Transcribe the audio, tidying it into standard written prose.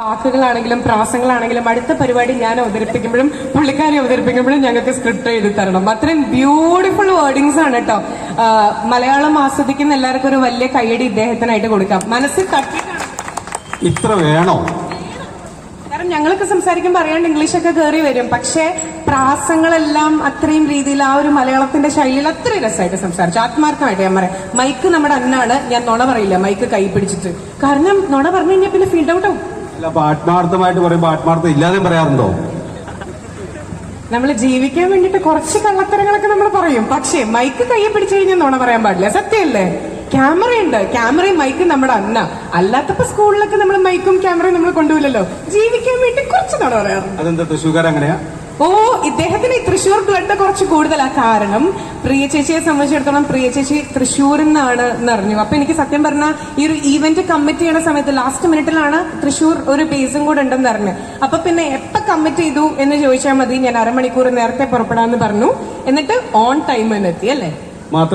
വാക്കുകളാണെങ്കിലും പ്രാസങ്ങളാണെങ്കിലും അടുത്ത പരിപാടി ഞാൻ അവതരിപ്പിക്കുമ്പോഴും പുള്ളിക്കാരി അവതരിപ്പിക്കുമ്പോഴും ഞങ്ങൾക്ക് സ്ക്രിപ്റ്റ് എഴുതി തരണം. അത്രയും ബ്യൂട്ടിഫുൾ വേർഡിങ്സ് ആണ് കേട്ടോ. മലയാളം ആസ്വദിക്കുന്ന എല്ലാവർക്കും ഒരു വലിയ കൈയടി ഇദ്ദേഹത്തിനായിട്ട് കൊടുക്കാം. മനസ്സിൽ തട്ടിയിട്ടാണ്. ഇത്ര വേണോ? കാരണം ഞങ്ങളൊക്കെ സംസാരിക്കുമ്പോൾ അറിയാണ്ട് ഇംഗ്ലീഷൊക്കെ കയറി വരും. പക്ഷേ പ്രാസങ്ങളെല്ലാം അത്രയും രീതിയിൽ ആ ഒരു മലയാളത്തിന്റെ ശൈലിയിൽ അത്രയും രസമായിട്ട് സംസാരിച്ചു. ആത്മാർത്ഥമായിട്ട് ഞാൻ പറയാം. മൈക്ക് നമ്മുടെ അന്നാണ്. ഞാൻ നുണ പറയില്ല മൈക്ക് കൈ പിടിച്ചിട്ട്. കാരണം നുണ പറഞ്ഞു കഴിഞ്ഞാൽ പിന്നെ ഫീൽഡ് ഔട്ട് ആവും. അല്ല, ആത്മാർത്ഥമായിട്ട് പറയുമ്പോ ആത്മാർത്ഥം ഇല്ലാതെ പറയാറുണ്ടോ? നമ്മൾ ജീവിക്കാൻ വേണ്ടിട്ട് കുറച്ച് കള്ളത്തരങ്ങളൊക്കെ നമ്മൾ പറയും. പക്ഷേ മൈക്ക് കൈ പിടിച്ചു കഴിഞ്ഞാൽ നുണ പറയാൻ പാടില്ല. സത്യമല്ലേ? ക്യാമറയുണ്ട്. ക്യാമറയും മൈക്കും നമ്മുടെ അന്ന. അല്ലാത്തപ്പോ സ്കൂളിലൊക്കെ നമ്മൾ മൈക്കും ക്യാമറയും നമ്മൾ കൊണ്ടുപോയില്ലല്ലോ. ജീവിക്കാൻ വേണ്ടി കുറച്ച് നുണ പറയാറുണ്ട്. അതെന്താ തൃശ്ശൂർക്കാർ അങ്ങനെയാ? ഇദ്ദേഹത്തിന് ഈ തൃശ്ശൂർ ബ്ലഡ് കുറച്ച് കൂടുതലാ. കാരണം പ്രിയ ചേച്ചിയെ സംബന്ധിച്ചിടത്തോളം പ്രിയ ചേച്ചി തൃശ്ശൂരിൽ നിന്നാണ് എന്നറിഞ്ഞു. അപ്പൊ എനിക്ക് സത്യം പറഞ്ഞാൽ ഈ ഒരു ഈവന്റ് കമ്മിറ്റ് ചെയ്യുന്ന സമയത്ത് ലാസ്റ്റ് മിനിറ്റിലാണ് തൃശ്ശൂർ ഒരു ബേസും കൂടെ ഉണ്ടെന്ന് അറിഞ്ഞു. അപ്പൊ പിന്നെ എപ്പോ കമ്മിറ്റ് ചെയ്തു എന്ന് ചോദിച്ചാൽ മതി. ഞാൻ അരമണിക്കൂർ നേരത്തെ പുറപ്പെടാന്ന് പറഞ്ഞു. എന്നിട്ട് ഓൺ ടൈം തന്നെ എത്തി. അല്ലേ? മാത്രം